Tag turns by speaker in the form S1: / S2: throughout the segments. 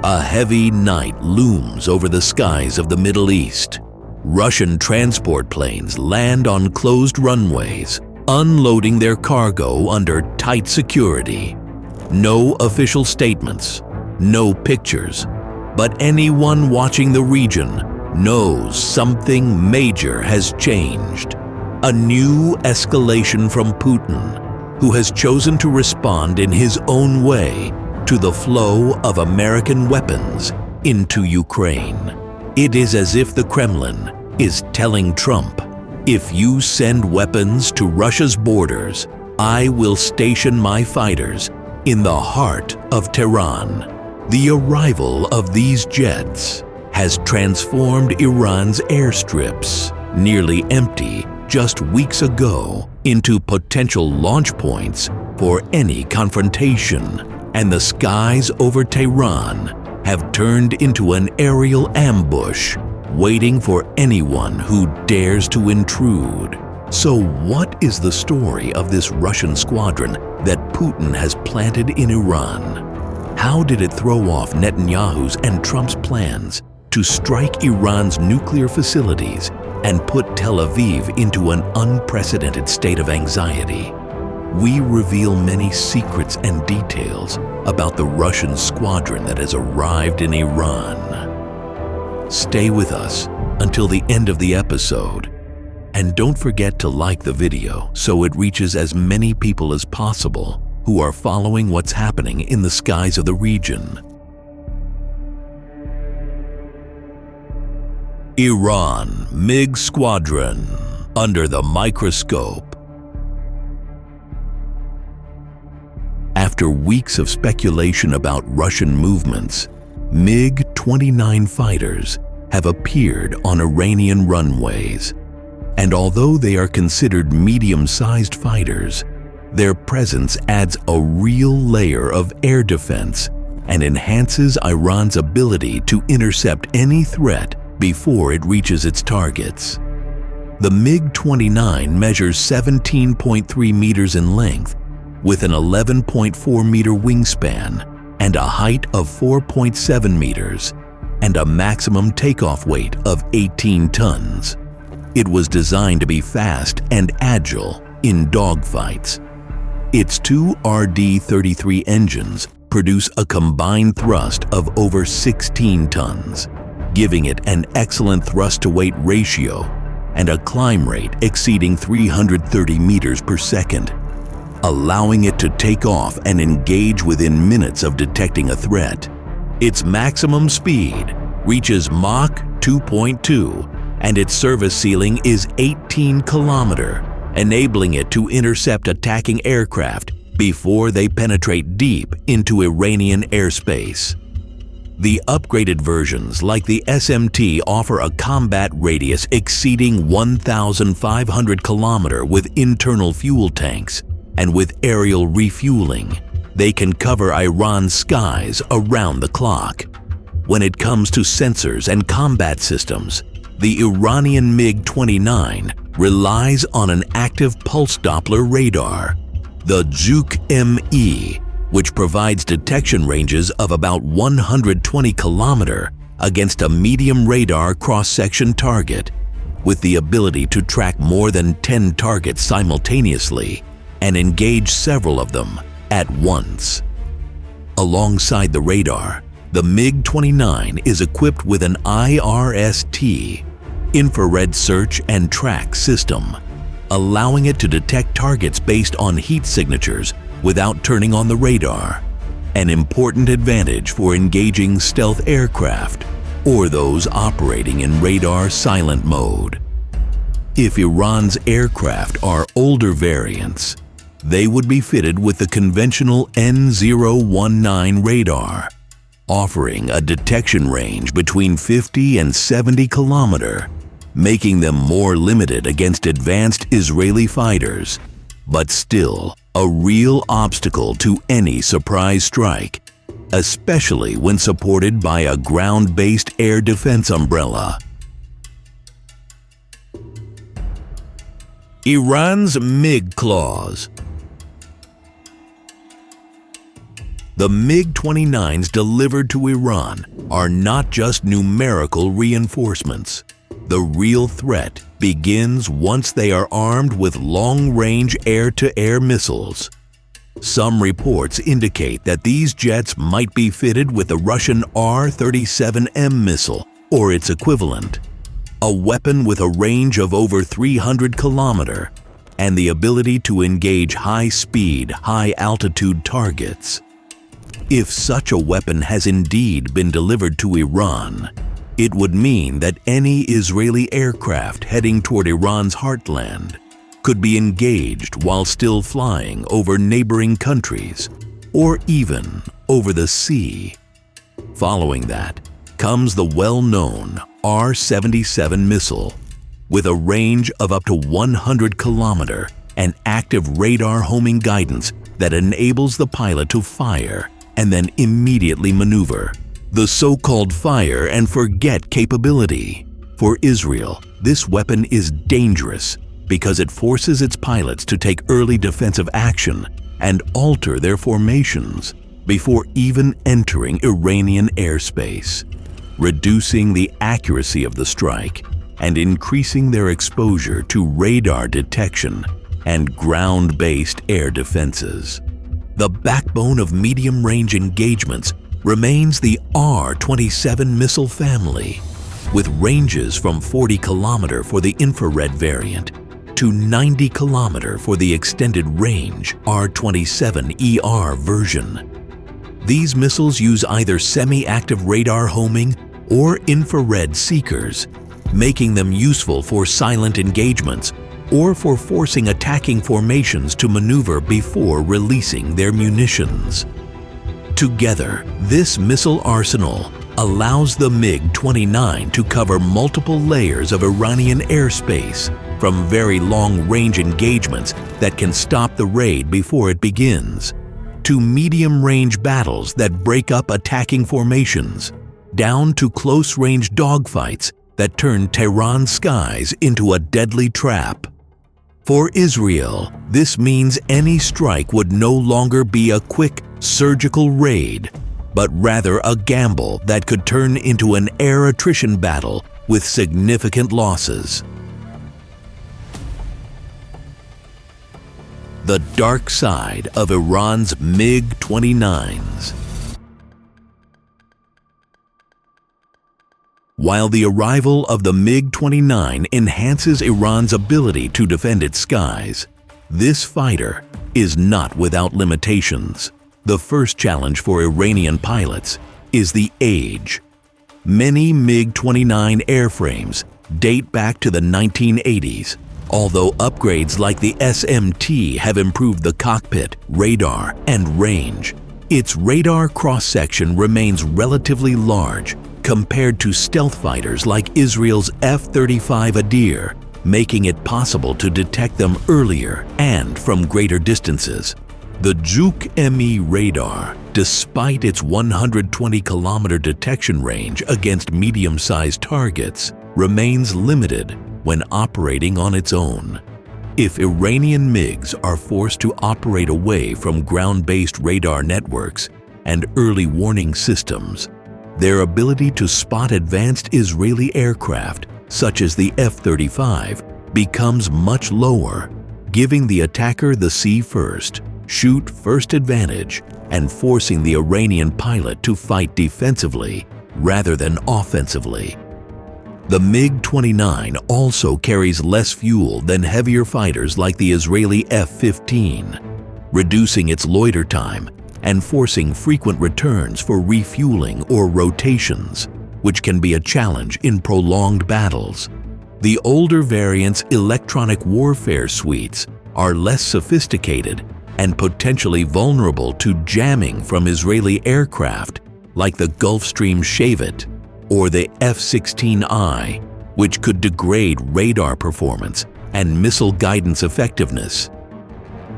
S1: A heavy night looms over the skies of the Middle East. Russian transport planes land on closed runways, unloading their cargo under tight security. No official statements, no pictures, but anyone watching the region knows something major has changed. A new escalation from Putin, who has chosen to respond in his own way to the flow of American weapons into Ukraine. It is as if the Kremlin is telling Trump, if you send weapons to Russia's borders, I will station my fighters in the heart of Tehran. The arrival of these jets has transformed Iran's airstrips, nearly empty just weeks ago, into potential launch points for any confrontation, and the skies over Tehran have turned into an aerial ambush, waiting for anyone who dares to intrude. So what is the story of this Russian squadron that Putin has planted in Iran? How did it throw off Netanyahu's and Trump's plans to strike Iran's nuclear facilities and put Tel Aviv into an unprecedented state of anxiety? We reveal many secrets and details about the Russian squadron that has arrived in Iran. Stay with us until the end of the episode. And don't forget to like the video so it reaches as many people as possible who are following what's happening in the skies of the region. Iran MiG Squadron under the microscope. After weeks of speculation about Russian movements, MiG-29 fighters have appeared on Iranian runways. And although they are considered medium-sized fighters, their presence adds a real layer of air defense and enhances Iran's ability to intercept any threat before it reaches its targets. The MiG-29 measures 17.3 meters in length with an 11.4 meter wingspan and a height of 4.7 meters and a maximum takeoff weight of 18 tons. It was designed to be fast and agile in dogfights. Its two RD-33 engines produce a combined thrust of over 16 tons, giving it an excellent thrust-to-weight ratio and a climb rate exceeding 330 meters per second, allowing it to take off and engage within minutes of detecting a threat. Its maximum speed reaches Mach 2.2, and its service ceiling is 18 km, enabling it to intercept attacking aircraft before they penetrate deep into Iranian airspace. The upgraded versions like the SMT offer a combat radius exceeding 1,500 km with internal fuel tanks, and with aerial refueling, they can cover Iran's skies around the clock. When it comes to sensors and combat systems, the Iranian MiG-29 relies on an active pulse Doppler radar, the Zuk-ME, which provides detection ranges of about 120 km against a medium radar cross-section target, with the ability to track more than 10 targets simultaneously and engage several of them at once. Alongside the radar, the MiG-29 is equipped with an IRST, infrared search and track system, allowing it to detect targets based on heat signatures without turning on the radar, an important advantage for engaging stealth aircraft or those operating in radar silent mode. If Iran's aircraft are older variants, they would be fitted with the conventional N019 radar, offering a detection range between 50 and 70 km, making them more limited against advanced Israeli fighters, but still a real obstacle to any surprise strike, especially when supported by a ground-based air defense umbrella. Iran's MiG claws. The MiG-29s delivered to Iran are not just numerical reinforcements. The real threat begins once they are armed with long-range air-to-air missiles. Some reports indicate that these jets might be fitted with the Russian R-37M missile or its equivalent, a weapon with a range of over 300 kilometers and the ability to engage high-speed, high-altitude targets. If such a weapon has indeed been delivered to Iran, it would mean that any Israeli aircraft heading toward Iran's heartland could be engaged while still flying over neighboring countries or even over the sea. Following that comes the well-known R-77 missile, with a range of up to 100 kilometers and active radar homing guidance that enables the pilot to fire and then immediately maneuver. The so-called fire and forget capability. For Israel, this weapon is dangerous because it forces its pilots to take early defensive action and alter their formations before even entering Iranian airspace, reducing the accuracy of the strike and increasing their exposure to radar detection and ground-based air defenses. The backbone of medium-range engagements remains the R-27 missile family, with ranges from 40 km for the infrared variant to 90 km for the extended range R-27ER version. These missiles use either semi-active radar homing or infrared seekers, making them useful for silent engagements or for forcing attacking formations to maneuver before releasing their munitions. Together, this missile arsenal allows the MiG-29 to cover multiple layers of Iranian airspace, from very long-range engagements that can stop the raid before it begins, to medium-range battles that break up attacking formations, down to close-range dogfights that turn Tehran's skies into a deadly trap. For Israel, this means any strike would no longer be a quick, surgical raid, but rather a gamble that could turn into an air attrition battle with significant losses. The dark side of Iran's MiG-29s. While the arrival of the MiG-29 enhances Iran's ability to defend its skies, this fighter is not without limitations. The first challenge for Iranian pilots is the age. Many MiG-29 airframes date back to the 1980s, although upgrades like the SMT have improved the cockpit, radar, and range. Its radar cross-section remains relatively large compared to stealth fighters like Israel's F-35 Adir, making it possible to detect them earlier and from greater distances. The Juke-ME radar, despite its 120-kilometer detection range against medium-sized targets, remains limited when operating on its own. If Iranian MiGs are forced to operate away from ground-based radar networks and early warning systems, their ability to spot advanced Israeli aircraft, such as the F-35, becomes much lower, giving the attacker the see first, shoot first advantage, and forcing the Iranian pilot to fight defensively rather than offensively. The MiG-29 also carries less fuel than heavier fighters like the Israeli F-15, reducing its loiter time and forcing frequent returns for refueling or rotations, which can be a challenge in prolonged battles. The older variant's electronic warfare suites are less sophisticated and potentially vulnerable to jamming from Israeli aircraft like the Gulfstream Shavit or the F-16I, which could degrade radar performance and missile guidance effectiveness.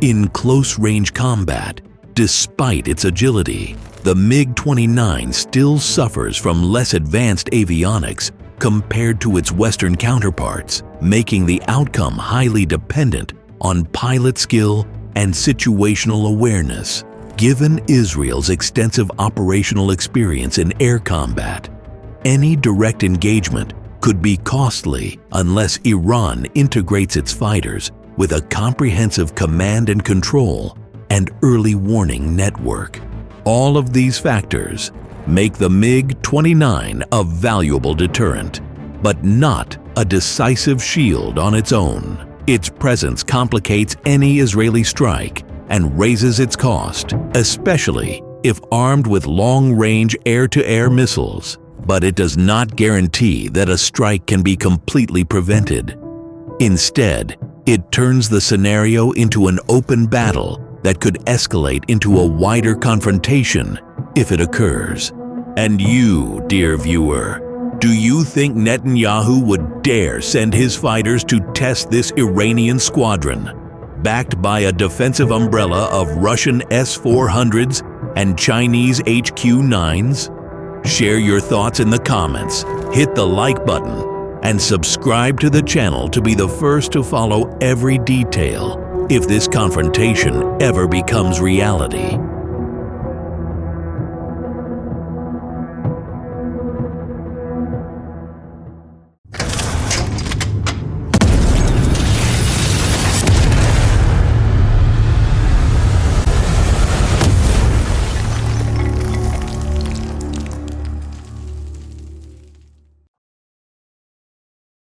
S1: In close-range combat, despite its agility, the MiG-29 still suffers from less advanced avionics compared to its Western counterparts, making the outcome highly dependent on pilot skill and situational awareness. Given Israel's extensive operational experience in air combat, any direct engagement could be costly unless Iran integrates its fighters with a comprehensive command and control and early warning network. All of these factors make the MiG-29 a valuable deterrent, but not a decisive shield on its own. Its presence complicates any Israeli strike and raises its cost, especially if armed with long-range air-to-air missiles. But it does not guarantee that a strike can be completely prevented. Instead, it turns the scenario into an open battle that could escalate into a wider confrontation if it occurs. And you, dear viewer, do you think Netanyahu would dare send his fighters to test this Iranian squadron, backed by a defensive umbrella of Russian S-400s and Chinese HQ-9s? Share your thoughts in the comments, hit the like button, and subscribe to the channel to be the first to follow every detail if this confrontation ever becomes reality.